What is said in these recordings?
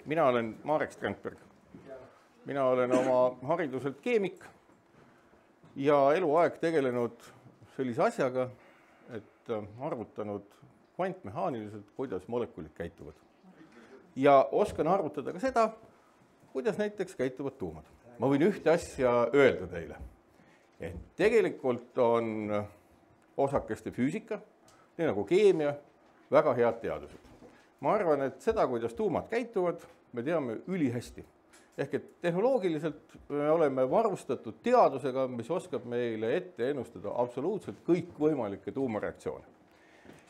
Mina olen Marek Strandberg. Mina olen oma hariduselt keemik ja eluaeg tegelenud sellise asjaga, et arvutanud kvantmehaaniliselt, kuidas molekulid käituvad. Ja oskan arvutada ka seda, kuidas näiteks käituvad tuumad. Ma võin ühte asja öelda teile, et tegelikult on osakeste füüsika, nii nagu keemia, väga head teadused. Ma arvan, et seda, kuidas tuumad käituvad, me teame ülihästi. Ehk et tehnoloogiliselt me oleme varustatud teadusega, mis oskab meile ette ennustada absoluutselt kõik võimalikke tuumareaktsioone.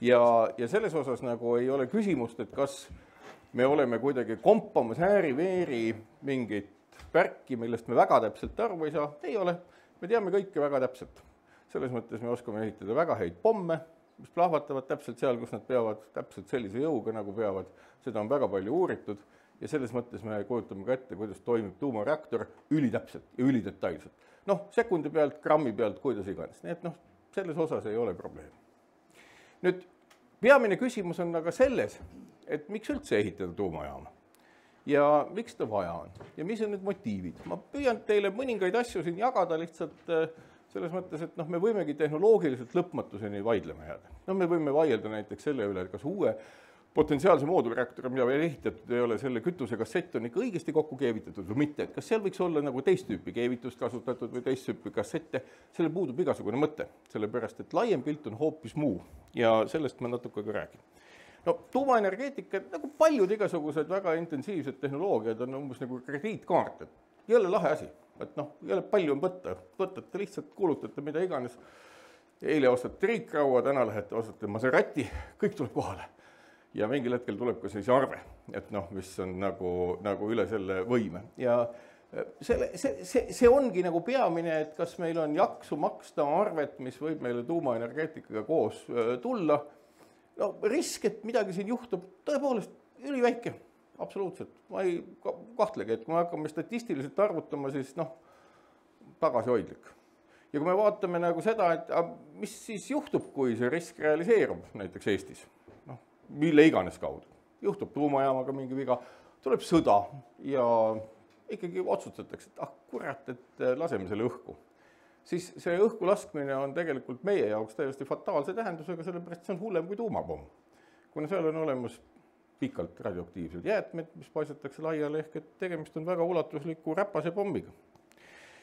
Ja selles osas nagu ei ole küsimust, et kas me oleme kuidagi kompamas ääri-veeri mingit värki, millest me väga täpselt aru ei saa. Ei ole. Me teame kõike väga täpselt. Selles mõttes me oskame ehitada väga häid pomme, mis plahvatavad täpselt seal, kus nad peavad, täpselt sellise jõuga, nagu peavad. Seda on väga palju uuritud ja selles mõttes me kujutame ka ette, kuidas toimib tuumareaktor ülitäpselt ja ülidetailselt. Sekundi pealt, grammi pealt, kuidas iganes. Nii et selles osas ei ole probleemi. Nüüd, peamine küsimus on aga selles, et miks üldse ehitada tuumajaama ja miks ta vaja on ja mis on need motiivid. Ma püüan teile mõningaid asju siin jagada lihtsalt selles mõttes, et me võimegi tehnoloogiliselt lõpmatuseni vaidlema jääda. Me võime vaielda näiteks selle üle, et kas uue potentsiaalse moodulreaktori, mida veel ehitatud ei ole, selle kütusekassett on ikka õigesti kokku keevitatud või mitte, et kas seal võiks olla nagu teist tüüpi keevitust kasutatud või teist tüüpi kassette, selle puudub igasugune mõte, sellepärast et laiem pilt on hoopis muu ja sellest ma natuke ka räägin. Tuumaenergeetika, nagu paljud igasugused väga intensiivsed tehnoloogiad on umbes nagu krediitkaart, et jälle lahe asi, et jälle palju on võtta, võtate lihtsalt, kuulutate mida iganes, eile ostate riikraua, täna lähete, ostate Maserati, kõik tuleb kohale. Ja mingil hetkel tuleb ka siis arve, et mis on nagu üle selle võime. Ja see ongi nagu peamine, et kas meil on jaksu maksta arvet, mis võib meile tuumaenergeetikaga koos tulla. Risk, et midagi siin juhtub, tõepoolest üliväike, absoluutselt. Ma ei kahtlegi, et kui me hakkame statistiliselt arvutama, siis tagasihoidlik. Ja kui me vaatame nagu seda, et mis siis juhtub, kui see risk realiseerub näiteks Eestis, mille iganes kaudu. Juhtub tuumajaamaga mingi viga, tuleb sõda ja ikkagi otsustatakse, et kurat, et laseme selle õhku. Siis see õhku laskmine on tegelikult meie jaoks täiesti fataalse tähendusega, sellepärast see on hullem kui tuumapomm. Kuna seal on olemas pikalt radioaktiivsed jäätmed, mis paisatakse laiali, ehk et tegemist on väga ulatusliku räpase pommiga.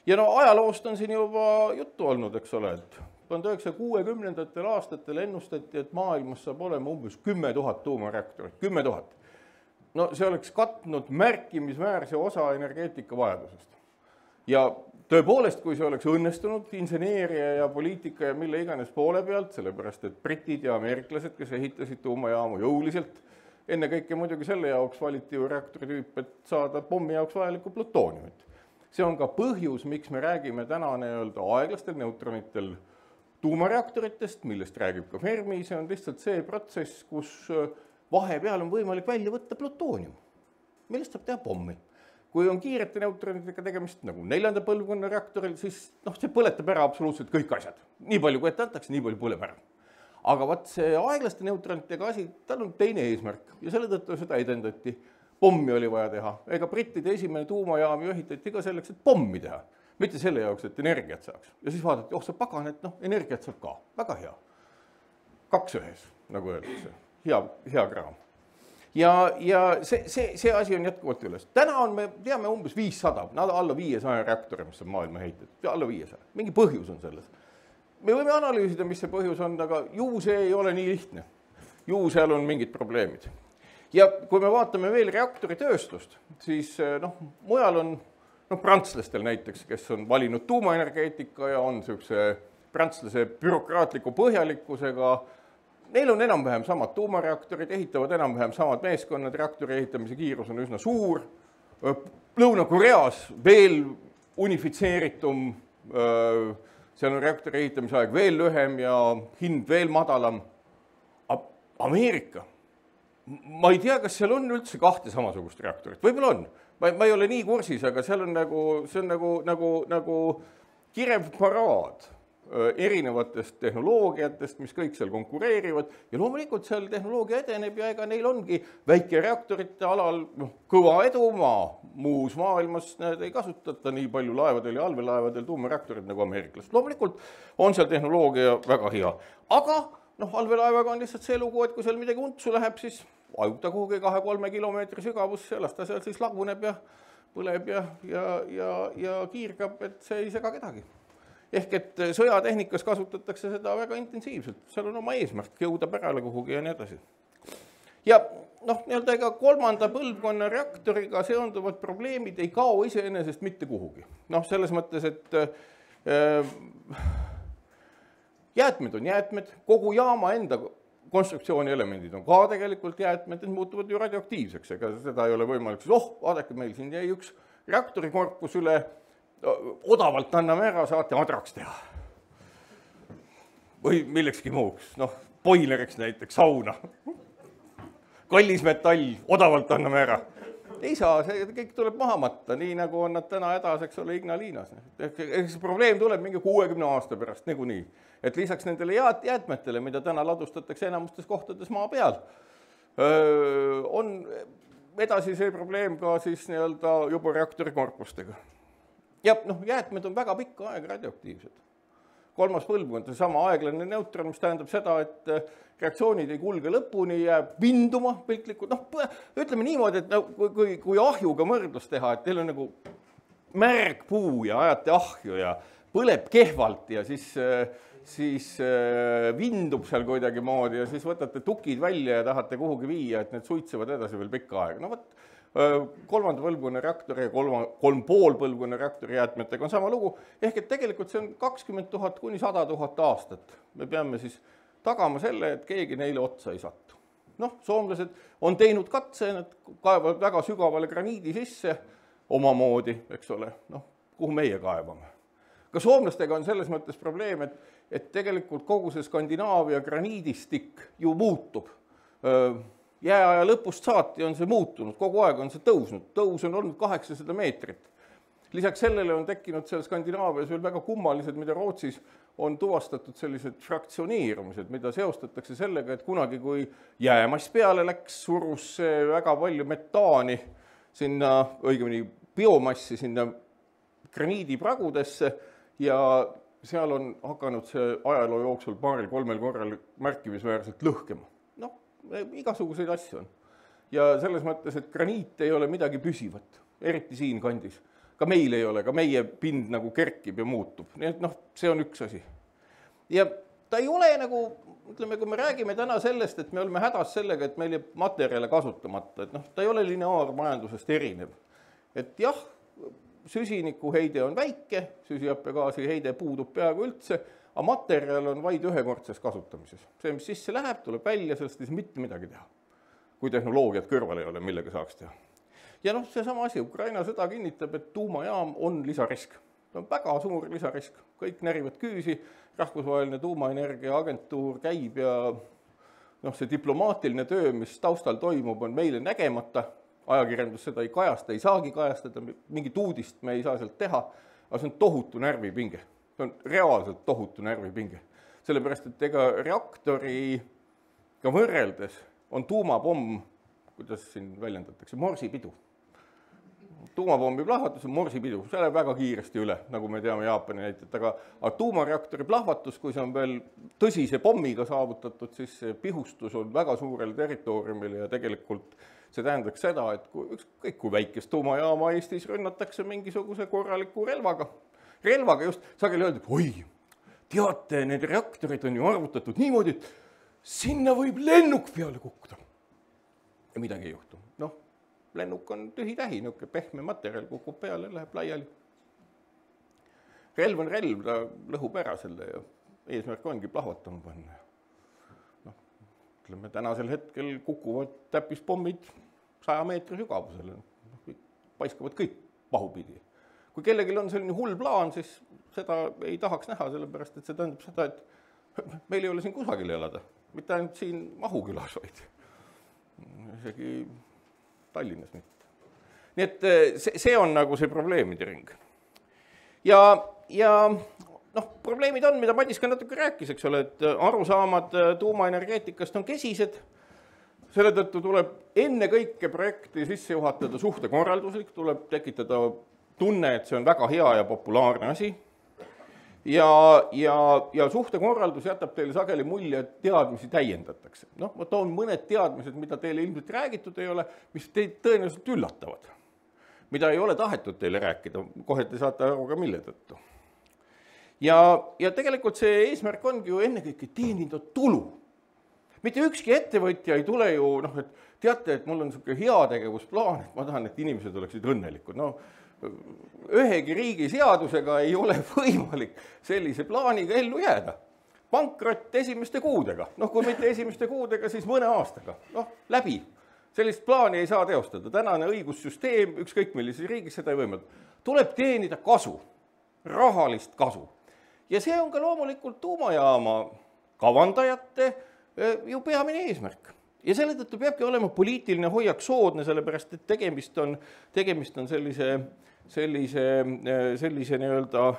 Ja ajaloost on siin juba juttu olnud, eks ole, et 1960. aastatel ennustati, et maailmas saab olema umbes 10 000 tuumareaktorit. 10 000. See oleks katnud märkimisväärse osa energeetika vajadusest. Ja tõepoolest, kui see oleks õnnestunud inseneeria ja poliitika ja mille iganes poole pealt, sellepärast et britid ja ameeriklased, kes ehitasid tuumajaamu jõuliselt, enne kõike muidugi selle jaoks valiti ju reaktori tüüp, et saada pommi jaoks vajalikku plutooniumit. See on ka põhjus, miks me räägime täna aeglastel neutronitel tuumareaktoritest, millest räägib ka Fermi, see on lihtsalt see protsess, kus vahepeal on võimalik välja võtta plutoonium, millest saab teha pommi. Kui on kiirete neutronitega tegemist nagu 4. põlvkonna reaktoril, siis see põletab ära absoluutselt kõik asjad. Nii palju kui ette antakse, nii palju põleb ära. Aga vaat see aeglaste neutronitega asi, tal on teine eesmärk ja selle tõttu seda edendati. Pommi oli vaja teha. Ega brittide esimene tuumajaam ehitati ka selleks, et pommi teha. Mitte selle jaoks, et energiat saaks. Ja siis vaadati, see pagan, et energiat saab ka. Väga hea. 2 ühes, nagu öeldakse. Hea kraam. Ja see asi on jätkuvalt üles. Täna on, me teame umbes 500, alla 500 reaktori, mis on maailma heited. Alla 500. Mingi põhjus on selles. Me võime analüüsida, mis see põhjus on, aga ju see ei ole nii lihtne. Ju seal on mingid probleemid. Ja kui me vaatame veel reaktori tööstust, siis mujal on prantslastel näiteks, kes on valinud tuumaenergeetika ja on sellise prantslase bürokraatliku põhjalikkusega. Neil on enam-vähem samad tuumareaktorid, ehitavad enam-vähem samad meeskonnad, reaktori ehitamise kiirus on üsna suur. Lõuna-Koreas veel unifitseeritum, seal on reaktori ehitamise aeg veel lühem ja hind veel madalam. Ameerika, ma ei tea, kas seal on üldse 2 samasugust reaktorit, võib-olla on. Ma ei ole nii kursis, aga seal on nagu kirev paraad erinevatest tehnoloogiatest, mis kõik seal konkureerivad ja loomulikult seal tehnoloogia edeneb ja ega neil ongi väikereaktorite alal kõva edumaa. Muus maailmas ei kasutata nii palju laevadel ja allveelaevadel tuumareaktorid nagu ameeriklased. Loomulikult on seal tehnoloogia väga hea, aga allveelaevaga on lihtsalt see lugu, et kui seal midagi untsu läheb, siis vajub ta kuhugi 2-3 kilomeetri sügavusse ja las ta seal siis laguneb ja põleb ja kiirgab, et see ei sega kedagi. Ehk et sõjatehnikas kasutatakse seda väga intensiivselt, seal on oma eesmärk jõuda pärale kuhugi ja nii edasi. Ja nii-öelda ega kolmanda põlvkonna reaktoriga seonduvad probleemid ei kao iseenesest mitte kuhugi. Selles mõttes, et jäätmed on jäätmed, kogu jaama enda konstruktsiooni elemendid on ka tegelikult jäätmed, need muutuvad ju radioaktiivseks, ega seda ei ole võimalik, vaadake, meil siin jäi üks reaktorikorpus üle, odavalt anname ära, saate adraks teha. Või millekski muuks, boileriks näiteks, sauna. Kallis metall, odavalt anname ära. Ei saa, see kõik tuleb maha matta, nii nagu on nad täna hädas, eks ole, Ignalinas. See probleem tuleb mingi 60 aasta pärast, nagu nii. Et lisaks nendele jäätmetele, mida täna ladustatakse enamustes kohtades maa peal, on edasi see probleem ka siis nii-öelda juba reaktorikorpustega. Ja jäätmed on väga pikka aega radioaktiivsed. Kolmas põlvkond, see sama aeglane neutron, mis tähendab seda, et reaktsioonid ei kulge lõpuni, jääb vinduma piltlikult. Ütleme niimoodi, et kui ahjuga mõrdlus teha, et teil on nagu märg puu ja ajate ahju ja põleb kehvalt ja siis vindub seal kuidagi moodi ja siis võtate tukid välja ja tahate kuhugi viia, et need suitsevad edasi veel pikka aega. Kolmanda põlvkonna reaktori ja 3,5 põlvkonna reaktori jäätmetega on sama lugu, ehk et tegelikult see on 20 000 kuni 100 000 aastat. Me peame siis tagama selle, et keegi neile otsa ei sattu. Soomlased on teinud katse, nad kaevavad väga sügavale graniidi sisse omamoodi, eks ole, kuhu meie kaevame. Ka soomlastega on selles mõttes probleem, et tegelikult kogu see Skandinaavia graniidistik ju muutub. Jääaja lõpust saati on see muutunud, kogu aeg on see tõusnud, tõus on olnud 800 meetrit. Lisaks sellele on tekkinud seal Skandinaavias veel väga kummalised, mida Rootsis on tuvastatud sellised fraktsioneerumised, mida seostatakse sellega, et kunagi, kui jäämass peale läks, surus see väga palju metaani sinna, õigemini biomassi sinna graniidipragudesse ja seal on hakanud see ajaloo jooksul 2-3 korral märkimisväärselt lõhkema. Igasuguseid asju on. Ja selles mõttes, et graniit ei ole midagi püsivat, eriti siin kandis. Ka meil ei ole, ka meie pind nagu kerkib ja muutub. Nii et see on üks asi. Ja ta ei ole nagu, ütleme, kui me räägime täna sellest, et me oleme hädas sellega, et meil jääb materjale kasutamata, et ta ei ole lineaarmajandusest erinev. Et jah, süsinikuheide on väike, süsihappegaasi heide puudub peaaegu üldse, aga materjal on vaid ühekordses kasutamises. See, mis sisse läheb, tuleb välja, sellest ei saa mitte midagi teha, kui tehnoloogiat kõrval ei ole, millega saaks teha. Ja see sama asi, Ukraina sõda kinnitab, et tuumajaam on lisarisk. See on väga suur lisarisk. Kõik närivad küüsi, rahvusvaheline tuumaenergia agentuur käib ja see diplomaatiline töö, mis taustal toimub, on meile nägemata. Ajakirjandus seda ei kajasta, ei saagi kajastada, mingit uudist me ei saa sealt teha, aga see on tohutu närvipinge. See on reaalselt tohutu närvipinge. Sellepärast, et ega reaktoriga võrreldes on tuumapomm, kuidas siin väljendatakse, morsipidu. Tuumapommi plahvatus on morsipidu, see läheb väga kiiresti üle, nagu me teame Jaapani näitet, aga tuumareaktori plahvatus, kui see on veel tõsise pommiga saavutatud, siis see pihustus on väga suurel territooriumil ja tegelikult see tähendaks seda, et ükskõik kui väikest tuumajaama Eestis rünnatakse mingisuguse korraliku relvaga just sageli öeldud, oi, teate, need reaktorid on ju arvutatud niimoodi, et sinna võib lennuk peale kukkuda. Ja midagi ei juhtu. Lennuk on tühi-tähi, niisugune pehme materjal kukub peale, läheb laiali. Relv on relv, ta lõhub ära selle ja eesmärk ongi plahvatama panna. Ütleme, tänasel hetkel kukuvad täppispommid 100 meetri sügavusele. Paiskavad kõik pahupidi. Kui kellelgi on selline hull plaan, siis seda ei tahaks näha, sellepärast, et see tähendab seda, et meil ei ole siin kusagil elada. Mitte ainult siin Mahukülas, vaid isegi Tallinnas mitte. Nii et see on nagu see probleemide ring. Ja noh, probleemid on, mida Madis ka natuke rääkis, eks ole, et arusaamad tuumaenergeetikast on kesised. Selle tõttu tuleb enne kõike projekti sisse juhatada suhtekorralduslik, tuleb tekitada tunne, et see on väga hea ja populaarne asi. Ja suhtekorraldus jätab teile sageli mulje, et teadmisi täiendatakse. Noh, ma toon mõned teadmised, mida teile ilmselt räägitud ei ole, mis teid tõenäoliselt üllatavad. Mida ei ole tahetud teile rääkida, kohe te saate aru ka mille tõttu. Ja tegelikult see eesmärk ongi ju ennekõike teenida tulu. Mitte ükski ettevõtja ei tule ju, noh, et teate, et mul on selline heategevusplaan, et ma tahan, et inimesed oleksid õnnelikud. No, ühegi riigi seadusega ei ole võimalik sellise plaaniga ellu jääda. Pankrott esimeste kuudega. Noh, kui mitte esimeste kuudega, siis mõne aastaga. Noh, läbi. Sellist plaani ei saa teostada. Tänane õigussüsteem, ükskõik millises riigis seda ei võimalda. Tuleb teenida kasu, rahalist kasu. Ja see on ka loomulikult tuumajaama kavandajate ju peamine eesmärk. Ja selle tõttu peabki olema poliitiline hoiak soodne, sellepärast, et tegemist on sellise nii-öelda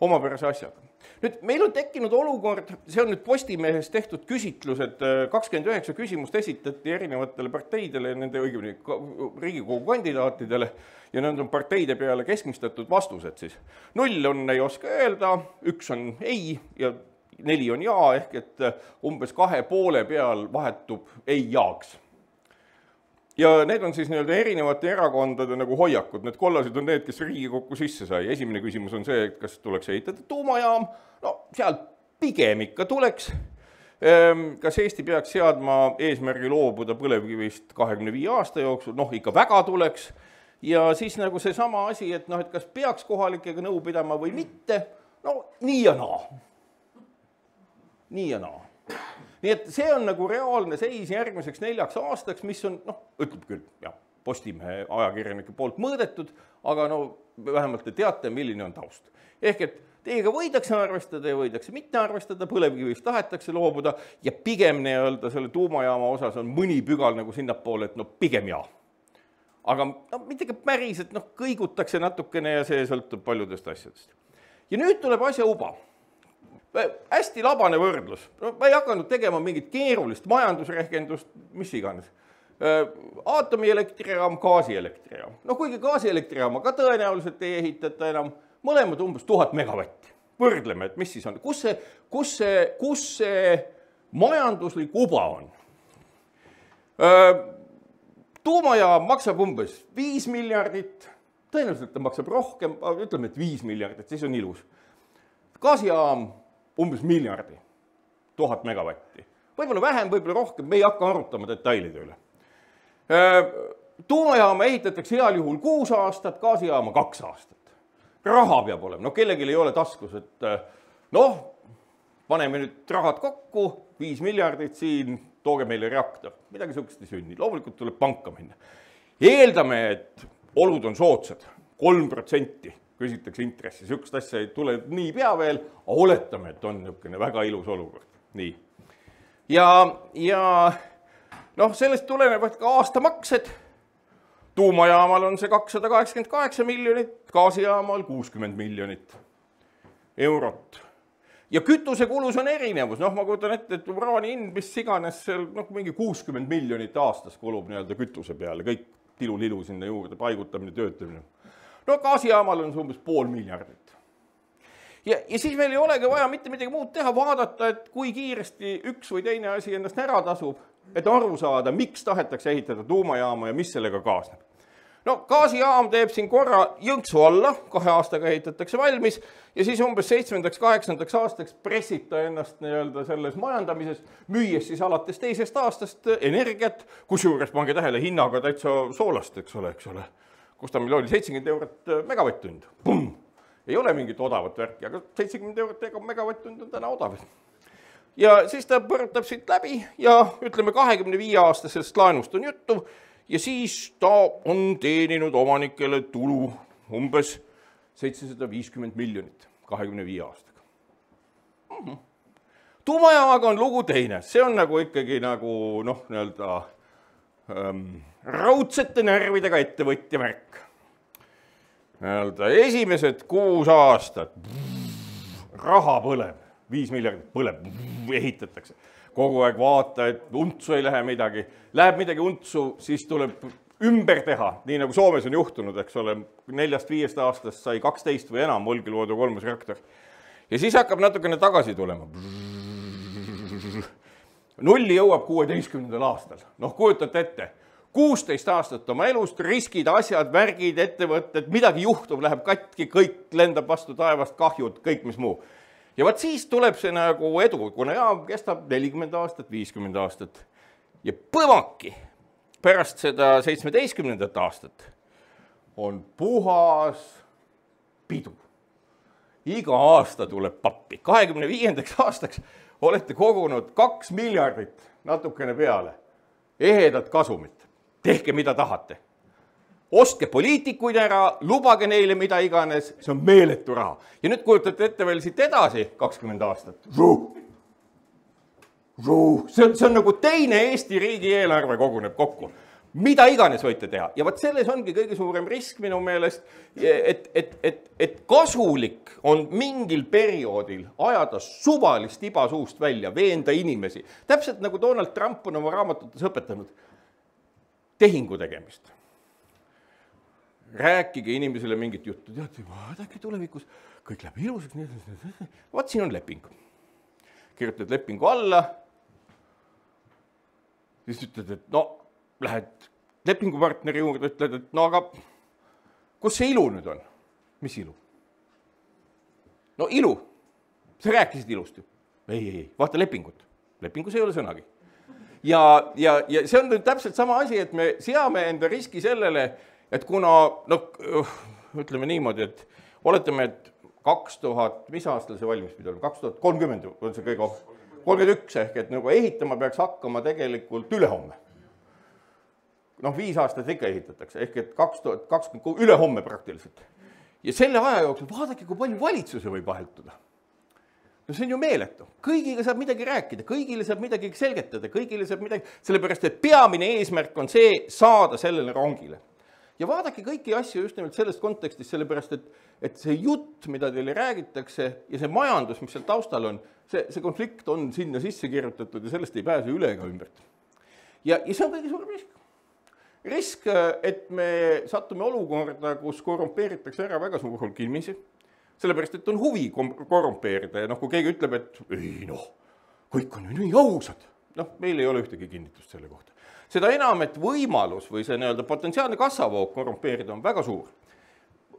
omapärase asjaga. Nüüd, meil on tekkinud olukord, see on nüüd Postimehes tehtud küsitlused, 29 küsimust esitati erinevatele parteidele ja nende õigemini Riigikogu kandidaatidele ja need on parteide peale keskmistatud vastused siis. 0 on ei oska öelda, 1 on ei ja 4 on jaa, ehk et umbes 2,5 peal vahetub ei jaaks. Ja need on siis nii-öelda erinevate erakondade nagu hoiakud. Need kollased on need, kes Riigikokku sisse sai. Esimene küsimus on see, et kas tuleks ehitada tuumajaam. No, seal pigem ikka tuleks. Kas Eesti peaks seadma eesmärgi loobuda põlevkivist 25 aasta jooksul? Noh, ikka väga tuleks. Ja siis nagu see sama asi, et, noh, et kas peaks kohalikega nõu pidama või mitte? No, nii ja naa. Nii ja naa. Nii et see on nagu reaalne seis järgmiseks 4 aastaks, mis on, noh, ütleb küll, jah, Postimehe ajakirjanike poolt mõõdetud, aga no vähemalt te teate, milline on taust. Ehk et teiega võidakse arvestada ja võidakse mitte arvestada, põlevkivist tahetakse loobuda ja pigem nii-öelda selle tuumajaama osas on mõni pügal nagu sinnapoole, et no pigem jaa. Aga no, mitte ka päris, et noh, kõigutakse natukene ja see sõltub paljudest asjadest. Ja nüüd tuleb asja uba. Hästi labane võrdlus. No, ma ei hakanud tegema mingit keerulist majandusrehkendust, mis iganes. Aatomieelektrijaam, gaasielektrijaam. No kuigi gaasielektrijaama ka tõenäoliselt ei ehitata enam, mõlemad umbes 1000 megavatti. Võrdleme, et mis siis on. Kus see majanduslik uba on? Tuumajaam maksab umbes 5 miljardit, tõenäoliselt ta maksab rohkem, ütleme, et 5 miljardit, siis on ilus. Gaasijaam umbes miljardi, 1000 megavatti. Võib-olla vähem, võib-olla rohkem, me ei hakka arutama detailide üle. Tuumajaama ehitatakse heal juhul 6 aastat, gaasijaama 2 aastat. Raha peab olema, no kellelgi ei ole taskus, et noh, paneme nüüd rahad kokku, 5 miljardit siin, tooge meile reaktor. Midagi sihukest ei sünni, loomulikult tuleb panka minna. Eeldame, et olud on soodsad, 3%. Küsitakse intressi, sihukest asja ei tule nii pea veel, aga oletame, et on niisugune väga ilus olukord. Nii. Ja noh, sellest tulenevad ka aastamaksed. Tuumajaamal on see 288 miljonit, gaasijaamal 60 miljonit eurot. Ja kütusekulus on erinevus. Noh, ma kujutan ette, et uraani hind, mis iganes, noh, mingi 60 miljonit aastas kulub nii-öelda kütuse peale, kõik tilu-lilu sinna juurde, paigutamine, töötamine. No gaasijaamal on see umbes 500 miljardit. Ja siis meil ei olegi vaja mitte midagi muud teha, vaadata, et kui kiiresti üks või teine asi ennast ära tasub, et aru saada, miks tahetakse ehitada tuumajaama ja mis sellega kaasneb. No gaasijaam teeb siin korra jõnksu alla, 2 aastaga ehitatakse valmis ja siis umbes 7.–8. aastaks pressita ennast nii-öelda selles majandamises, müües siis alates 2. aastast energiat, kusjuures pange tähele hinnaga täitsa soolast, eks ole. Kus ta meil oli 70 eurot megavatt-tund. Pumm! Ei ole mingit odavat värki, aga 70 eurot megavatt-tund on täna odav. Ja siis ta põrutab siit läbi ja ütleme 25 aastasest laenust on juttu ja siis ta on teeninud omanikele tulu umbes 750 miljonit 25 aastaga. Tuumajaamaga on lugu teine, see on nagu ikkagi nagu noh, nii-öelda raudsete närvidega ettevõtja märk. Esimesed 6 aastat raha põleb, 5 miljardit põleb, ehitatakse. Kogu aeg vaata, et untsu ei lähe midagi. Läheb midagi untsu, siis tuleb ümber teha, nii nagu Soomes on juhtunud, eks ole, 4-5 aastast sai 12 või enam Olkiluoto 3 reaktor. Ja siis hakkab natukene tagasi tulema. Nulli jõuab 16. aastal. Noh, kujutate ette, 16 aastat oma elust, riskid, asjad, värgid, ettevõtted, midagi juhtub, läheb katki, kõik lendab vastu taevast, kahjud, kõik mis muu. Ja vaat siis tuleb see nagu edu, kuna jaam kestab 40 aastat, 50 aastat. Ja põvaki pärast seda 17. aastat on puhas pidu. Iga aasta tuleb pappi. 25. aastaks olete kogunud 2 miljardit natukene peale. Ehedat kasumit. Tehke mida tahate. Ostke poliitikuid ära, lubage neile mida iganes, see on meeletu raha. Ja nüüd kujutate ette veel siit edasi 20 aastat. See on nagu teine Eesti riigi eelarve koguneb kokku. Mida iganes võite teha. Ja vaat selles ongi kõige suurem risk minu meelest, et kasulik on mingil perioodil ajada suvalist iba suust välja, veenda inimesi. Täpselt nagu Donald Trump on oma raamatutes õpetanud tehingu tegemist. Rääkige inimesele mingit juttu. Teate, vaadake tulevikus, kõik läheb ilusaks. Vaat siin on leping. Kirjutad lepingu alla. Siis ütled, et no, lähed lepingupartneri juurde, ütled, et no aga kus see ilu nüüd on? Mis ilu? No ilu. Sa rääkisid ilust ju. Ei, vaata lepingut. Lepingus ei ole sõnagi. Ja see on nüüd täpselt sama asi, et me seame enda riski sellele, et kuna, no ütleme niimoodi, et oletame, et 2000, mis aastal see valmis pidi olema? 2030 on see kõige 31 ehk, et nagu ehitama peaks hakkama tegelikult ülehomme. Noh, 5 aastat ikka ehitatakse, ehk et 2020 ülehomme praktiliselt. Ja selle aja jooksul vaadake, kui palju valitsuse võib vahetuda. No see on ju meeletu. Kõigiga saab midagi rääkida, kõigile saab midagi selgetada, kõigile saab midagi, sellepärast et peamine eesmärk on see saada sellele rongile. Ja vaadake kõiki asju just nimelt sellest kontekstis, sellepärast et see jutt, mida teile räägitakse ja see majandus, mis seal taustal on, see konflikt on sinna sisse kirjutatud ja sellest ei pääse üle ega ümbert. Ja see on kõige suurem risk. Risk, et me sattume olukorda, kus korrumpeeritakse ära väga suur hulk inimesi, sellepärast, et on huvi korrumpeerida ja kui keegi ütleb, et ei kõik on ju nii ausad, meil ei ole ühtegi kinnitust selle kohta. Seda enam, et võimalus või see potentsiaalne kassavoog korrumpeerida on väga suur.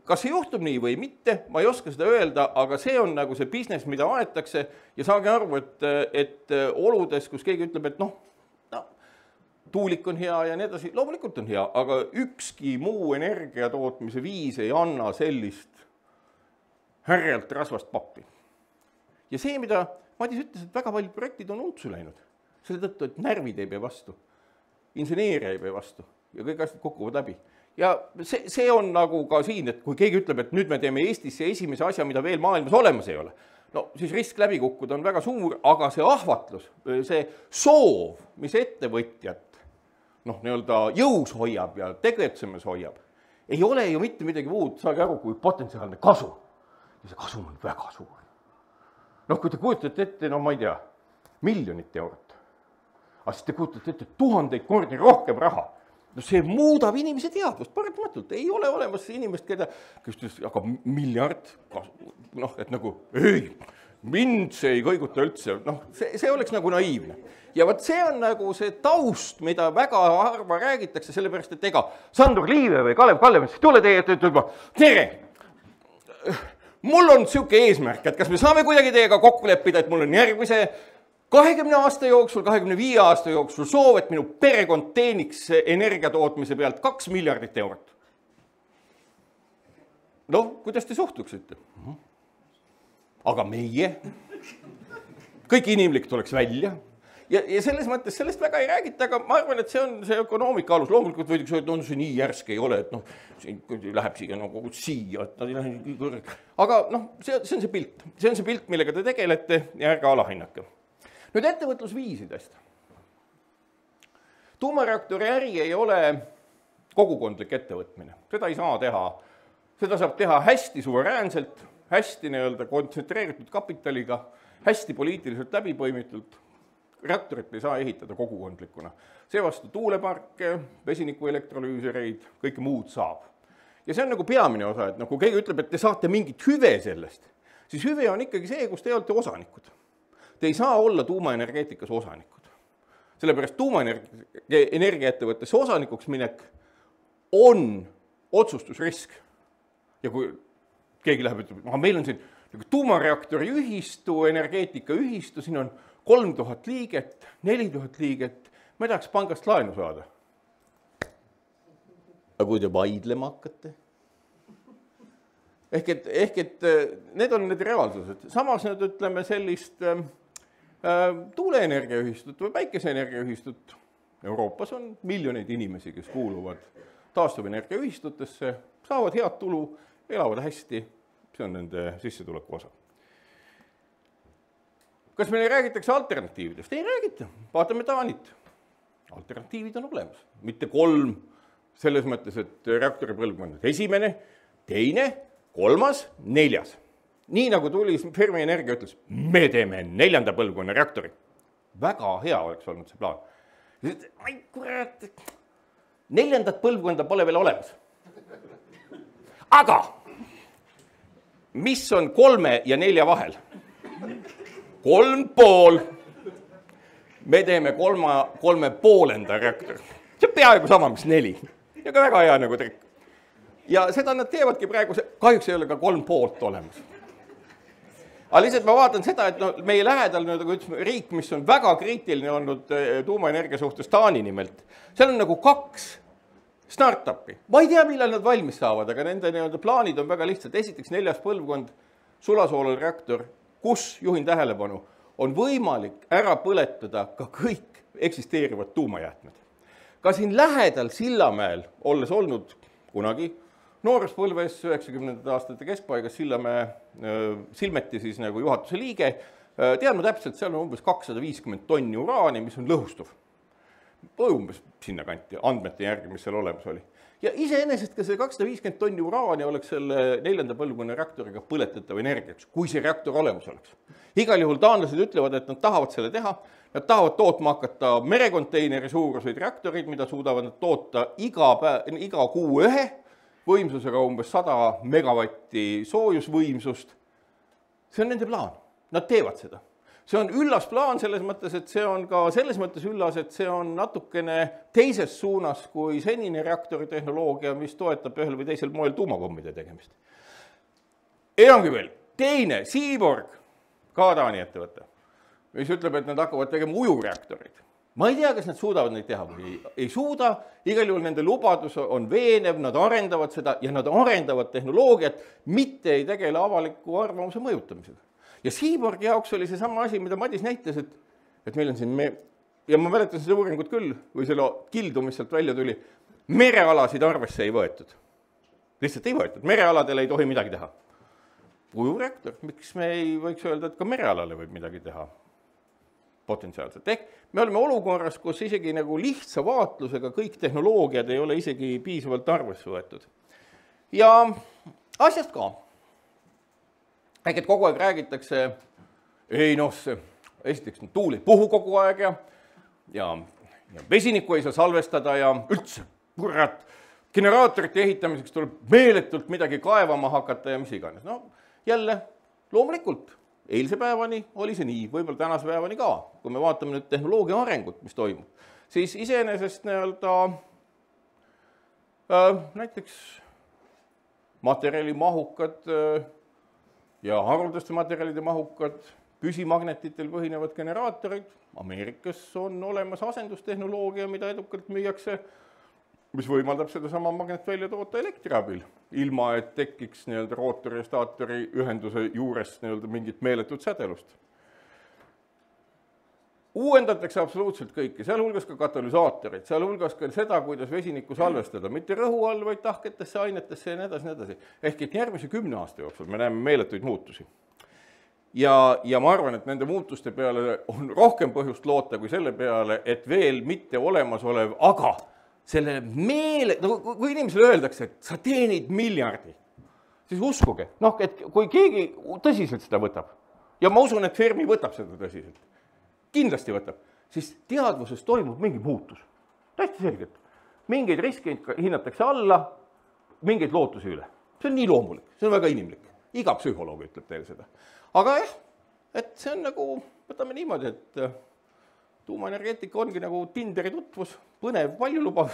Kas see juhtub nii või mitte, ma ei oska seda öelda, aga see on nagu see business, mida aetakse ja saage aru, et oludes, kus keegi ütleb, et tuulik on hea ja nii edasi, loomulikult on hea, aga ükski muu energiatootmise viis ei anna sellist härjalt rasvast pappi. Ja see, mida Madis ütles, et väga paljud projektid on untsu läinud, selle tõttu, et närvid ei pea vastu, inseneeria ei pea vastu ja kõik asjad kukuvad läbi. Ja see on nagu ka siin, et kui keegi ütleb, et nüüd me teeme Eestisse esimese asja, mida veel maailmas olemas ei ole, no siis risk läbi kukkuda on väga suur, aga see ahvatlus, see soov, mis ettevõtjat jõus hoiab ja tegutsemas hoiab, ei ole ju mitte midagi muud, saage aru, kui potentsiaalne kasu. Ja see kasum on väga suur. Kui te kujutate ette, ma ei tea, miljonit eurot, aga siis te kujutate ette 1000 kordi rohkem raha. See muudab inimese teadvust, paratamatult. Ei ole olemas inimest, kes ütles, aga miljard, et nagu, ei, mind see ei kõiguta üldse, see oleks nagu naiivne. Ja võt see on nagu see taust, mida väga harva räägitakse, sellepärast, et ega Sandor Liive või Kalev Kallemets tule teie, et ütleb, tere, mul on siuke eesmärk, et kas me saame kuidagi teiega kokku leppida, et mul on järgmise 20 aasta jooksul, 25 aasta jooksul soov, et minu perekond teeniks energiatootmise pealt 2 miljardit eurot. Kuidas te suhtuksite? Aga meie, kõik inimlik tuleks välja. Ja selles mõttes sellest väga ei räägita, aga ma arvan, et see on see ökonoomika alus. Loomulikult võidaks öelda, et see nii järsk ei ole, et siin läheb siia nagu siia. Aga see on see pilt. See on see pilt, millega te tegelete ja ärge alahinnake. Nüüd ettevõtlusviisidest. Tuumareaktori äri ei ole kogukondlik ettevõtmine. Seda ei saa teha. Seda saab teha hästi suveräänselt, hästi nii-öelda kontsentreeritud kapitaliga, hästi poliitiliselt läbipõimitult, reaktorit ei saa ehitada kogukondlikuna. Seevastu tuuleparke, vesiniku elektrolüüsereid, kõike muud saab. Ja see on nagu peamine osa, et kui keegi ütleb, et te saate mingit hüve sellest, siis hüve on ikkagi see, kus te olete osanikud. Te ei saa olla tuumaenergeetikas osanikud. Sellepärast tuumaenergiaettevõttesse osanikuks minek on otsustusrisk. Ja kui keegi läheb, ütleb, meil on siin tuumareaktori ühistu, energeetika ühistu, siin on 3000 liiget, 4000 liiget, ma ei tahaks pangast laenu saada. Aga kui te vaidlema hakkate? Ehk et need on need reaalsused. Samas nüüd ütleme sellist tuuleenergiaühistut või päikeseenergiaühistut. Euroopas on miljoneid inimesi, kes kuuluvad taastuvenergiaühistutesse, saavad head tulu, elavad hästi, see on nende sissetuleku osa. Kas meile räägitakse alternatiividest? Ei räägita, vaatame Taanit. Alternatiivid on olemas, mitte 3, selles mõttes, et reaktori põlvkond on esimene, teine, 3, 4. Nii nagu tuli Fermi Energia ütles, me teeme 4. põlvkonna reaktori. Väga hea oleks olnud see plaan. Ai kurat, 4. põlvkonda pole veel olemas. Aga mis on 3 ja 4 vahel? 3,5. Me teeme 3,5 reaktori. See on peaaegu sama, mis 4. Ja ka väga hea nagu trikk. Ja seda nad teevadki praegu, kahjuks ei ole ka 3,5 olemas. Aga lihtsalt ma vaatan seda, et meie lähedal riik, mis on väga kriitiline olnud tuumaenergia suhtes Taani nimelt, seal on nagu 2 startupi. Ma ei tea, millal nad valmis saavad, aga nende plaanid on väga lihtsalt. Esiteks 4. põlvkond sulasoolal reaktor, kus, juhin tähelepanu, on võimalik ära põletada ka kõik eksisteerivad tuumajäätmed. Ka siin lähedal Sillamäel, olles olnud kunagi nooruspõlves 90. aastate keskpaigas Sillamäe Silmeti siis nagu juhatuse liige, tean ma täpselt, seal on umbes 250 tonni uraani, mis on lõhustuv. Umbes sinna kanti andmete järgi, mis seal olemas oli. Ja iseenesest ka see 250 tonni uraani oleks selle 4. põlvkonna reaktoriga põletatav energiaks, kui see reaktor olemas oleks. Igal juhul taanlased ütlevad, et nad tahavad selle teha, nad tahavad tootma hakata merekonteineri suuruseid reaktorid, mida suudavad nad toota iga kuu ühe, võimsusega umbes 100 megavatti soojusvõimsust. See on nende plaan, nad teevad seda. See on üllas plaan selles mõttes, et see on ka selles mõttes üllas, et see on natukene teises suunas kui senine reaktoritehnoloogia, mis toetab ühel või teisel moel tuumapommide tegemist. Enamgi veel, teine, Seaborg, ka Taani ettevõte, mis ütleb, et nad hakkavad tegema ujureaktorid. Ma ei tea, kas nad suudavad neid teha või ei suuda, igal juhul nende lubadus on veenev, nad arendavad seda ja nad arendavad tehnoloogiat, mitte ei tegele avaliku arvamuse mõjutamisega. Ja Seaborgi jaoks oli see sama asi, mida Madis näitas, et meil on siin, ja ma mäletan seda uuringut küll, või selle kildu, mis sealt välja tuli, merealasid arvesse ei võetud. Lihtsalt ei võetud, merealadele ei tohi midagi teha. Ujureaktor, miks me ei võiks öelda, et ka merealale võib midagi teha potentsiaalselt. Ehk me oleme olukorras, kus isegi nagu lihtsa vaatlusega kõik tehnoloogiad ei ole isegi piisavalt arvesse võetud. Ja asjast ka. Ehk et kogu aeg räägitakse, ei esiteks tuul ei puhu kogu aeg ja vesinikku ei saa salvestada ja üldse, kurat, generaatorite ehitamiseks tuleb meeletult midagi kaevama hakata ja mis iganes. No jälle, loomulikult, eilse päevani oli see nii, võib-olla tänase päevani ka. Kui me vaatame nüüd tehnoloogia arengut, mis toimub, siis iseenesest näiteks materjalimahukad ja haruldaste materjalide mahukad, püsimagnetitel põhinevad generaatorid. Ameerikas on olemas asendustehnoloogia, mida edukalt müüakse, mis võimaldab seda sama magnet välja toota elektri abil, ilma et tekiks rootori ja staatori ühenduse juures mingit meeletut sädelust. Uuendatakse absoluutselt kõike, sealhulgas ka katalüsaatorid, sealhulgas ka seda, kuidas vesinikku salvestada, mitte rõhu all, vaid tahketesse, ainetesse ja nii edasi. Ehk et järgmise 10 aasta jooksul me näeme meeletuid muutusi. Ja ma arvan, et nende muutuste peale on rohkem põhjust loota kui selle peale, et veel mitte olemasolev, aga selle kui inimesele öeldakse, et sa teenid miljardi, siis uskuge, noh, et kui keegi tõsiselt seda võtab, ja ma usun, et Fermi võtab seda tõsiselt, kindlasti võtab, siis teadvuses toimub mingi muutus. Täiesti selgelt. Mingeid riske hinnatakse alla, mingeid lootusi üle. See on nii loomulik, see on väga inimlik. Iga psühholoog ütleb teile seda. Aga jah, et see on nagu, võtame niimoodi, et tuumaenergeetika ongi nagu Tinderi tutvus, põnev, palju lubav,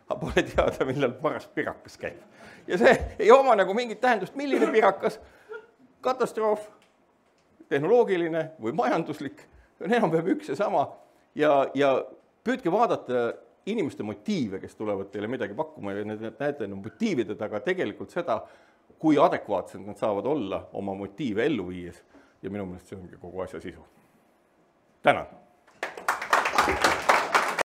aga pole teada, millal paras pirakas käib. Ja see ei oma nagu mingit tähendust, milline pirakas, katastroof, tehnoloogiline või majanduslik, on enam-vähem üks ja sama. Ja püüdke vaadata inimeste motiive, kes tulevad teile midagi pakkuma ja näete motiivide taga tegelikult seda, kui adekvaatsed nad saavad olla oma motiive ellu viies. Ja minu meelest see ongi kogu asja sisu. Tänan!